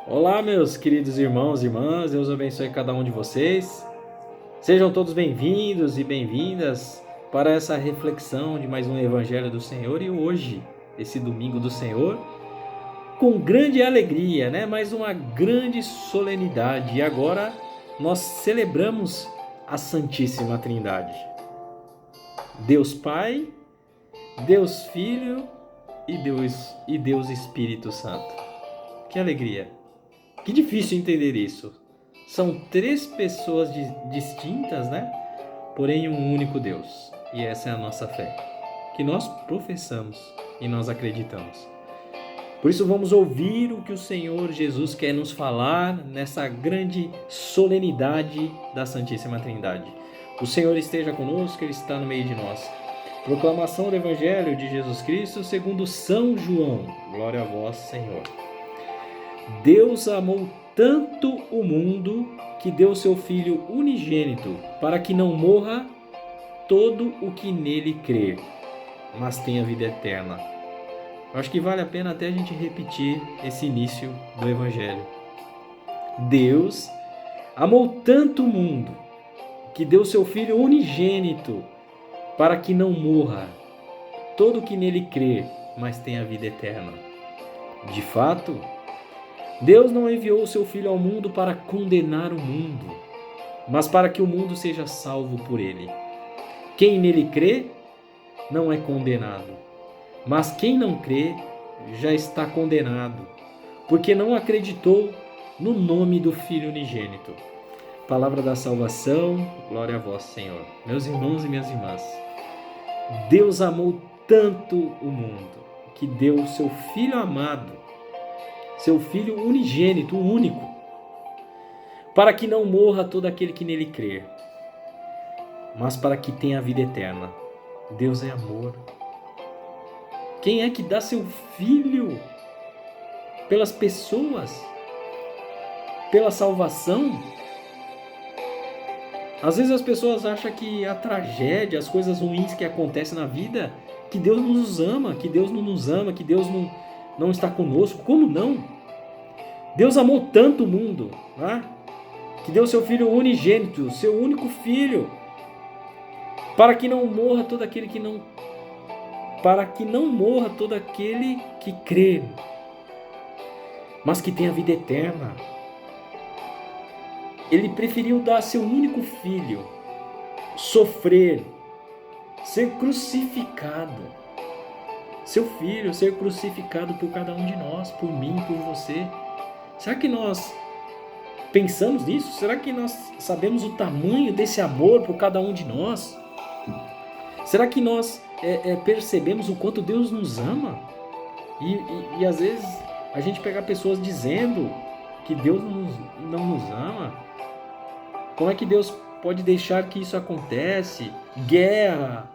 Olá, meus queridos irmãos e irmãs, Deus abençoe cada um de vocês. Sejam todos bem-vindos e bem-vindas para essa reflexão de mais um Evangelho do Senhor e hoje, esse domingo do Senhor, com grande alegria, né? Mais uma grande solenidade. E agora nós celebramos a Santíssima Trindade. Deus Pai, Deus Filho e Deus Espírito Santo. Que alegria! Que difícil entender isso. São três pessoas distintas, né? Porém um único Deus. E essa é a nossa fé, que nós professamos e nós acreditamos. Por isso vamos ouvir o que o Senhor Jesus quer nos falar nessa grande solenidade da Santíssima Trindade. O Senhor esteja conosco, Ele está no meio de nós. Proclamação do Evangelho de Jesus Cristo segundo São João. Glória a vós, Senhor. Deus amou tanto o mundo que deu seu Filho unigênito, para que não morra todo o que nele crer, mas tenha vida eterna. Eu acho que vale a pena até a gente repetir esse início do Evangelho. Deus amou tanto o mundo que deu seu Filho unigênito, para que não morra todo o que nele crer, mas tenha vida eterna. De fato, Deus não enviou o seu Filho ao mundo para condenar o mundo, mas para que o mundo seja salvo por ele. Quem nele crê não é condenado, mas quem não crê já está condenado, porque não acreditou no nome do Filho unigênito. Palavra da salvação, glória a vós, Senhor. Meus irmãos e minhas irmãs, Deus amou tanto o mundo que deu o seu Filho amado, seu Filho unigênito, o único, para que não morra todo aquele que nele crer, mas para que tenha a vida eterna. Deus é amor. Quem é que dá seu Filho pelas pessoas, pela salvação? Às vezes as pessoas acham que a tragédia, as coisas ruins que acontecem na vida, que Deus não nos ama, que Deus não nos ama, que Deus não está conosco. Como não? Deus amou tanto o mundo, né? Que deu seu Filho unigênito, seu único Filho, para que não morra todo aquele que crê, mas que tenha vida eterna. Ele preferiu dar seu único Filho, sofrer, ser crucificado. Seu Filho ser crucificado por cada um de nós, por mim, por você. Será que nós pensamos nisso? Será que nós sabemos o tamanho desse amor por cada um de nós? Será que nós percebemos o quanto Deus nos ama? E às vezes a gente pega pessoas dizendo que Deus não nos ama. Como é que Deus pode deixar que isso acontece? Guerra,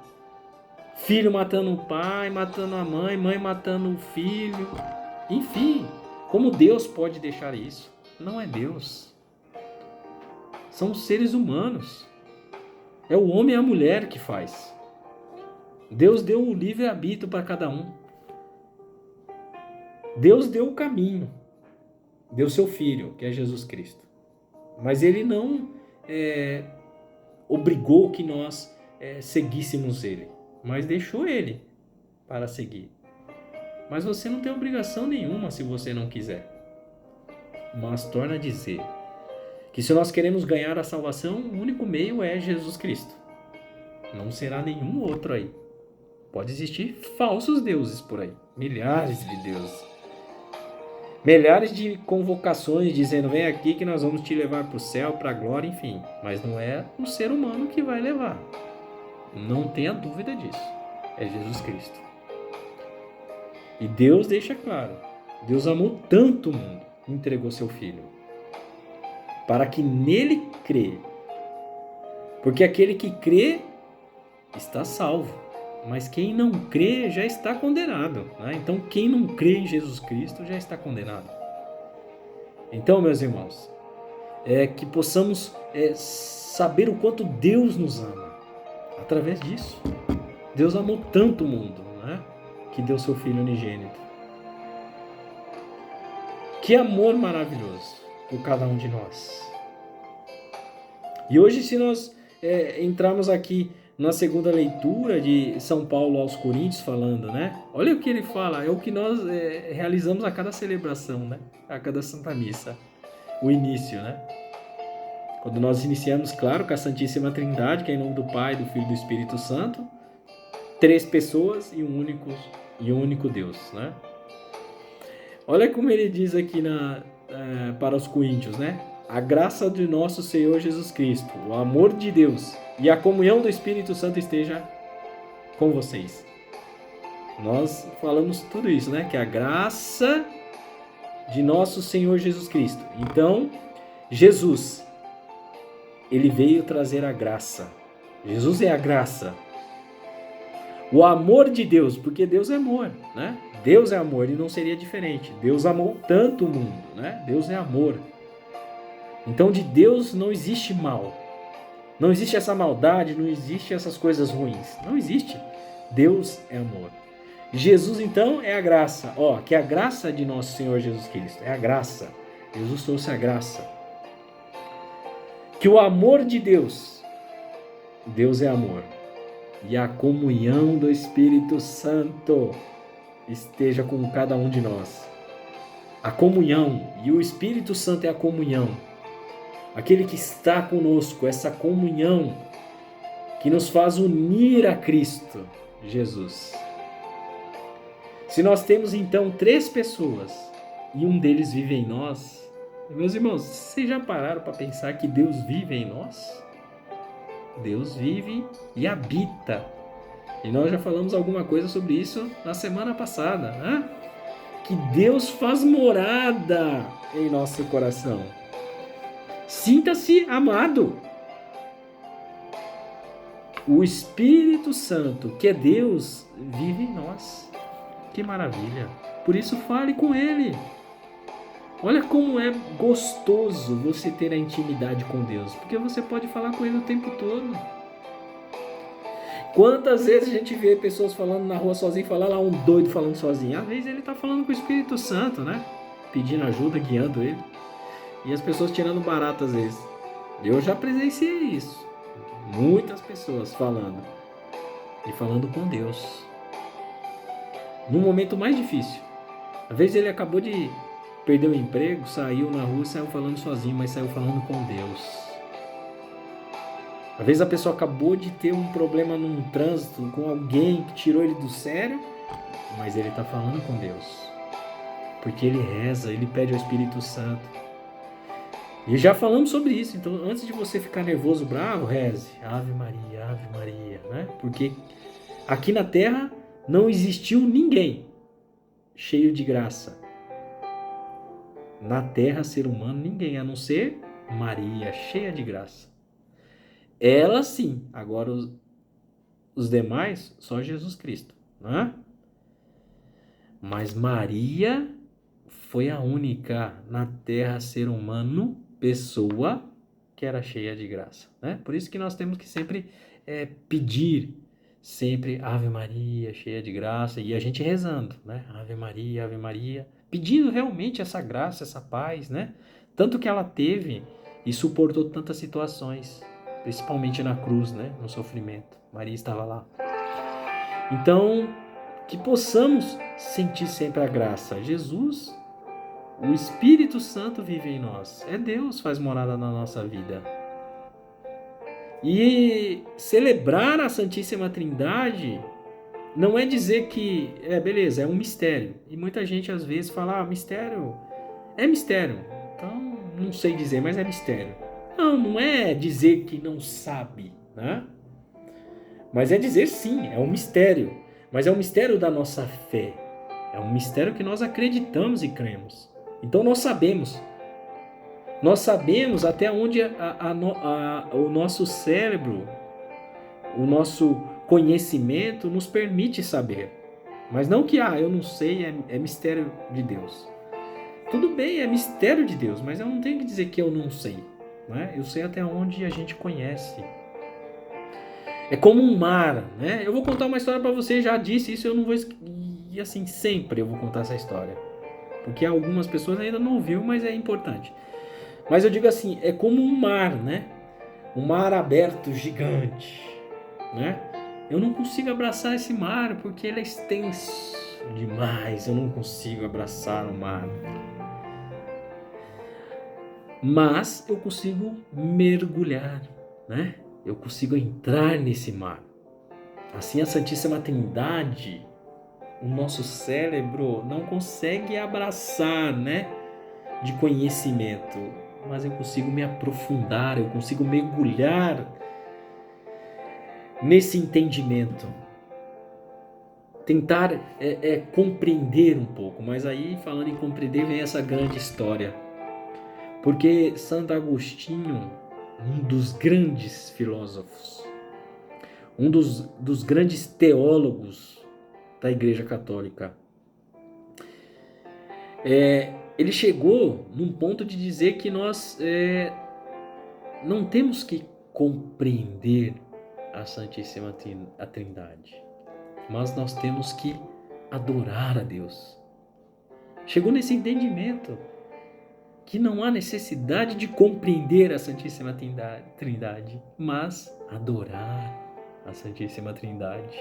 filho matando o pai, matando a mãe, mãe matando o filho. Enfim, como Deus pode deixar isso? Não é Deus. São os seres humanos. É o homem e a mulher que faz. Deus deu o livre-arbítrio para cada um. Deus deu o caminho. Deu seu Filho, que é Jesus Cristo. Mas Ele não obrigou que nós seguíssemos Ele. Mas deixou Ele para seguir. Mas você não tem obrigação nenhuma se você não quiser. Mas torna a dizer que se nós queremos ganhar a salvação, o único meio é Jesus Cristo. Não será nenhum outro aí. Pode existir falsos deuses por aí. Milhares de deuses. Milhares de convocações dizendo, vem aqui que nós vamos te levar para o céu, para a glória, enfim. Mas não é o ser humano que vai levar. Não tenha dúvida disso. É Jesus Cristo. E Deus deixa claro, Deus amou tanto o mundo, entregou seu Filho, para que nele crê. Porque aquele que crê está salvo, mas quem não crê já está condenado, né? Então quem não crê em Jesus Cristo já está condenado. Então, meus irmãos, que possamos saber o quanto Deus nos ama, através disso. Deus amou tanto o mundo, né? Que deu seu Filho unigênito. Que amor maravilhoso por cada um de nós. E hoje, se nós entrarmos aqui na segunda leitura de São Paulo aos Coríntios falando, né? Olha o que ele fala, é o que nós realizamos a cada celebração, né? A cada Santa Missa, o início, né? Quando nós iniciamos, claro, com a Santíssima Trindade, que é em nome do Pai, do Filho e do Espírito Santo, 3 pessoas e um único Deus, né? Olha como ele diz aqui para os coríntios, né? A graça de nosso Senhor Jesus Cristo, o amor de Deus e a comunhão do Espírito Santo esteja com vocês. Nós falamos tudo isso, né? Que a graça de nosso Senhor Jesus Cristo. Então, Jesus, ele veio trazer a graça. Jesus é a graça. O amor de Deus, porque Deus é amor, né? Deus é amor e não seria diferente. Deus amou tanto o mundo, né? Deus é amor. Então de Deus não existe mal. Não existe essa maldade, não existe essas coisas ruins. Não existe. Deus é amor. Jesus então é a graça. Que é a graça de nosso Senhor Jesus Cristo. É a graça. Jesus trouxe a graça. Que o amor de Deus, Deus é amor. E a comunhão do Espírito Santo esteja com cada um de nós. A comunhão, e o Espírito Santo é a comunhão. Aquele que está conosco, essa comunhão que nos faz unir a Cristo Jesus. Se nós temos então 3 pessoas e um deles vive em nós, meus irmãos, vocês já pararam para pensar que Deus vive em nós? Deus vive e habita. E nós já falamos alguma coisa sobre isso na semana passada, né? Que Deus faz morada em nosso coração. Sinta-se amado. O Espírito Santo, que é Deus, vive em nós. Que maravilha. Por isso fale com Ele. Olha como é gostoso você ter a intimidade com Deus, porque você pode falar com Ele o tempo todo. Quantas vezes a gente vê pessoas falando na rua sozinho, falar lá um doido falando sozinho. Às vezes ele está falando com o Espírito Santo, né? Pedindo ajuda, guiando ele. E as pessoas tirando barato às vezes. Eu já presenciei isso. Muitas pessoas falando. E falando com Deus. No momento mais difícil. Às vezes ele acabou de perder o emprego, saiu na rua, saiu falando sozinho, mas saiu falando com Deus. Às vezes a pessoa acabou de ter um problema num trânsito com alguém que tirou ele do sério, mas ele está falando com Deus. Porque ele reza, ele pede ao Espírito Santo. E já falamos sobre isso, então antes de você ficar nervoso, bravo, reze. Ave Maria, né? Porque aqui na Terra não existiu ninguém cheio de graça. Na Terra, ser humano, ninguém, a não ser Maria, cheia de graça. Ela sim, agora os demais, só Jesus Cristo, né? Mas Maria foi a única na Terra ser humano, pessoa, que era cheia de graça, né? Por isso que nós temos que sempre pedir, sempre Ave Maria, cheia de graça, e a gente rezando, né? Ave Maria, pedindo realmente essa graça, essa paz, né? Tanto que ela teve e suportou tantas situações, principalmente na cruz, né? No sofrimento. Maria estava lá. Então, que possamos sentir sempre a graça. Jesus, o Espírito Santo vive em nós. É Deus que faz morada na nossa vida. E celebrar a Santíssima Trindade não é dizer que, beleza, é um mistério. E muita gente às vezes fala, mistério é mistério. Então, não sei dizer, mas é mistério. Não é dizer que não sabe, né? Mas é dizer sim, é um mistério. Mas é um mistério da nossa fé. É um mistério que nós acreditamos e cremos. Então nós sabemos. Nós sabemos até onde o nosso cérebro, o nosso conhecimento nos permite saber. Mas não que, eu não sei, é mistério de Deus. Tudo bem, é mistério de Deus, mas eu não tenho que dizer que eu não sei. Né? Eu sei até onde a gente conhece. É como um mar, né? Eu vou contar uma história para você, já disse isso, eu não vou... E assim, sempre eu vou contar essa história. porque algumas pessoas ainda não ouviram, mas é importante. Mas eu digo assim, é como um mar, né? Um mar aberto gigante, né? Eu não consigo abraçar esse mar porque ele é extenso demais. Eu não consigo abraçar o mar. Mas eu consigo mergulhar, né? Eu consigo entrar nesse mar. Assim, a Santíssima Trindade, o nosso cérebro não consegue abraçar, né? De conhecimento, mas eu consigo me aprofundar, eu consigo mergulhar nesse entendimento. Tentar compreender um pouco, mas aí falando em compreender vem essa grande história. Porque Santo Agostinho, um dos grandes filósofos, um dos grandes teólogos da Igreja Católica, ele chegou num ponto de dizer que nós não temos que compreender a Santíssima Trindade, mas nós temos que adorar a Deus. Chegou nesse entendimento que não há necessidade de compreender a Santíssima Trindade, mas adorar a Santíssima Trindade.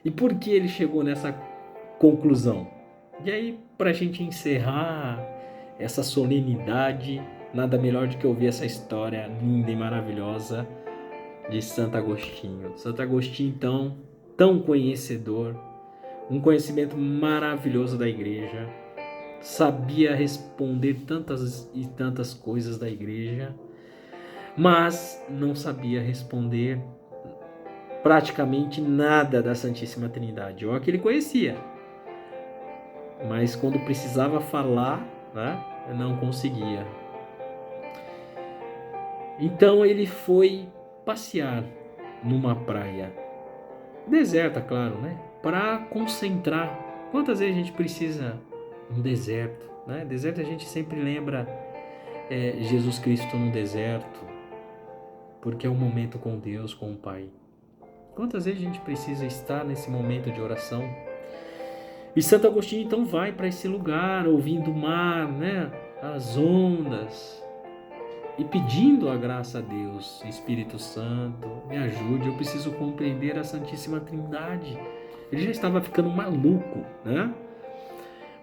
E por que ele chegou nessa conclusão? E aí, para a gente encerrar essa solenidade, nada melhor do que ouvir essa história linda e maravilhosa de Santo Agostinho. Santo Agostinho, então, tão conhecedor, um conhecimento maravilhoso da Igreja, sabia responder tantas e tantas coisas da Igreja, mas não sabia responder praticamente nada da Santíssima Trindade, ou que ele conhecia, mas quando precisava falar, né, não conseguia. Então ele foi passear numa praia deserta, claro, né, para concentrar. Quantas vezes a gente precisa um deserto, né? Deserto a gente sempre lembra Jesus Cristo no deserto, porque é um momento com Deus, com o Pai. Quantas vezes a gente precisa estar nesse momento de oração? E Santo Agostinho então vai para esse lugar, ouvindo o mar, né? As ondas, e pedindo a graça a Deus: Espírito Santo, me ajude, eu preciso compreender a Santíssima Trindade. Ele já estava ficando maluco, né?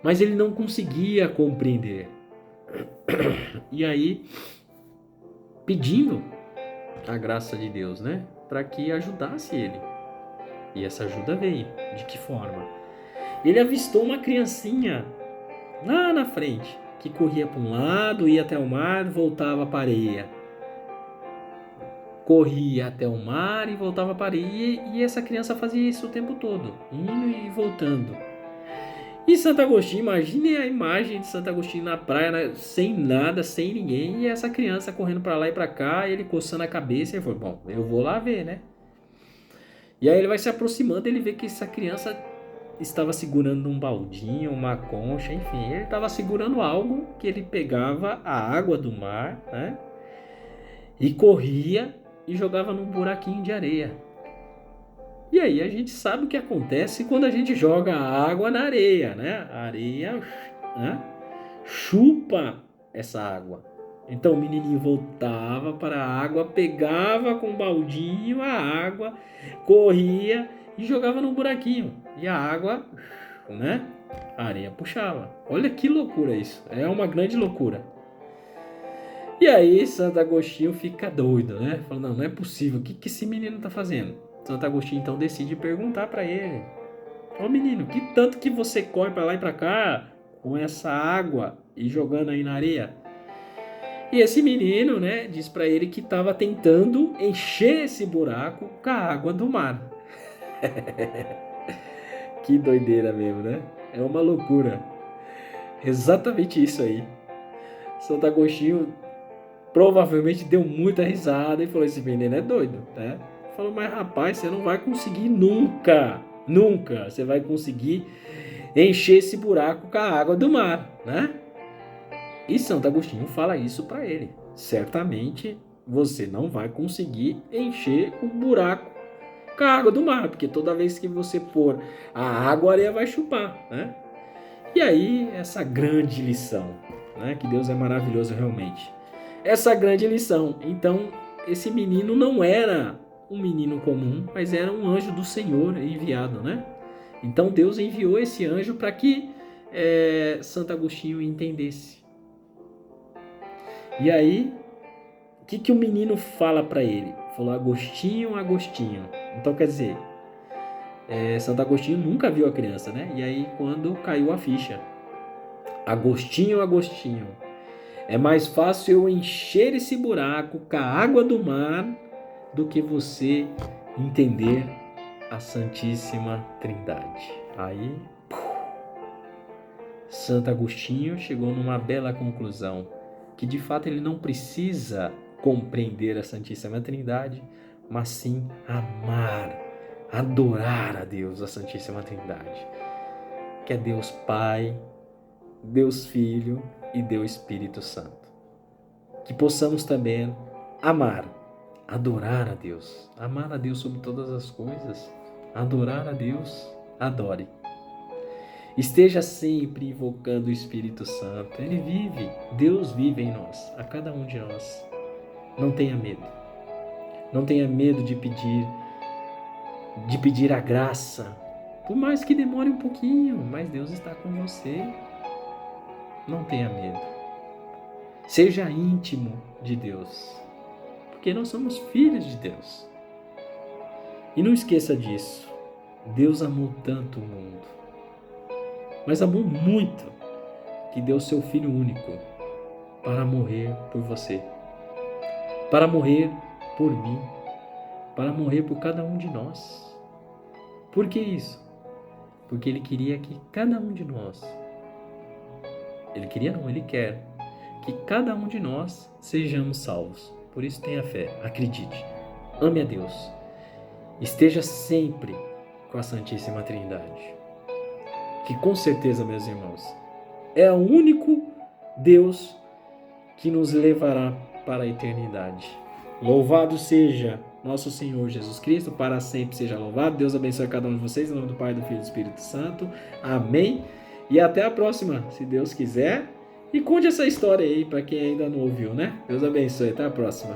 Mas ele não conseguia compreender. E aí, pedindo a graça de Deus, né? Para que ajudasse ele. E essa ajuda veio. De que forma? Ele avistou uma criancinha lá na frente, que corria para um lado, ia até o mar, voltava para a areia. Corria até o mar e voltava para a areia. E essa criança fazia isso o tempo todo, indo e voltando. E Santo Agostinho, imagine a imagem de Santo Agostinho na praia, né, sem nada, sem ninguém, e essa criança correndo para lá e para cá, ele coçando a cabeça, e ele falou: bom, eu vou lá ver, né? E aí ele vai se aproximando, ele vê que essa criança estava segurando um baldinho, uma concha, enfim, ele estava segurando algo que ele pegava a água do mar, né? E corria e jogava num buraquinho de areia. E aí a gente sabe o que acontece quando a gente joga a água na areia, né? A areia, né, chupa essa água. Então o menininho voltava para a água, pegava com o baldinho a água, corria e jogava no buraquinho. E a água, né? A areia puxava. Olha que loucura isso. É uma grande loucura. E aí Santo Agostinho fica doido, né? Fala: não é possível. O que esse menino está fazendo? Santo Agostinho então decide perguntar para ele: ô menino, que tanto que você corre para lá e para cá com essa água e jogando aí na areia? E esse menino, né, diz para ele que estava tentando encher esse buraco com a água do mar. Que doideira mesmo, né? É uma loucura. Exatamente isso aí. Santo Agostinho provavelmente deu muita risada e falou: esse menino é doido, né? Falou: mas rapaz, você não vai conseguir nunca, você vai conseguir encher esse buraco com a água do mar, né? E Santo Agostinho fala isso para ele: certamente você não vai conseguir encher o buraco com a água do mar, porque toda vez que você pôr a água, a areia vai chupar, né? E aí, essa grande lição, né? Que Deus é maravilhoso realmente. Essa grande lição. Então, esse menino não era um menino comum, mas era um anjo do Senhor enviado, né? Então, Deus enviou esse anjo para que Santo Agostinho entendesse. E aí, o que o menino fala para ele? Falou: Agostinho, Agostinho. Então, quer dizer, Santo Agostinho nunca viu a criança, né? E aí, quando caiu a ficha, Agostinho, Agostinho, é mais fácil eu encher esse buraco com a água do mar do que você entender a Santíssima Trindade. Aí, Santo Agostinho chegou numa bela conclusão, que de fato ele não precisa compreender a Santíssima Trindade, mas sim amar, adorar a Deus, a Santíssima Trindade, que é Deus Pai, Deus Filho e Deus Espírito Santo. Que possamos também amar, adorar a Deus, amar a Deus sobre todas as coisas, adorar a Deus, adore. Esteja sempre invocando o Espírito Santo. Ele vive, Deus vive em nós, a cada um de nós. Não tenha medo. Não tenha medo de pedir a graça. Por mais que demore um pouquinho, mas Deus está com você. Não tenha medo. Seja íntimo de Deus, porque nós somos filhos de Deus. E não esqueça disso. Deus amou tanto o mundo, mas amou muito, que deu seu Filho único para morrer por você, para morrer por mim, para morrer por cada um de nós. Por que isso? Porque Ele queria que cada um de nós, Ele quer que cada um de nós sejamos salvos. Por isso tenha fé, acredite, ame a Deus, esteja sempre com a Santíssima Trindade, que com certeza, meus irmãos, é o único Deus que nos levará para a eternidade. Louvado seja nosso Senhor Jesus Cristo, para sempre seja louvado. Deus abençoe cada um de vocês, em nome do Pai, do Filho e do Espírito Santo. Amém. E até a próxima, se Deus quiser. E conte essa história aí para quem ainda não ouviu, né? Deus abençoe. Até a próxima.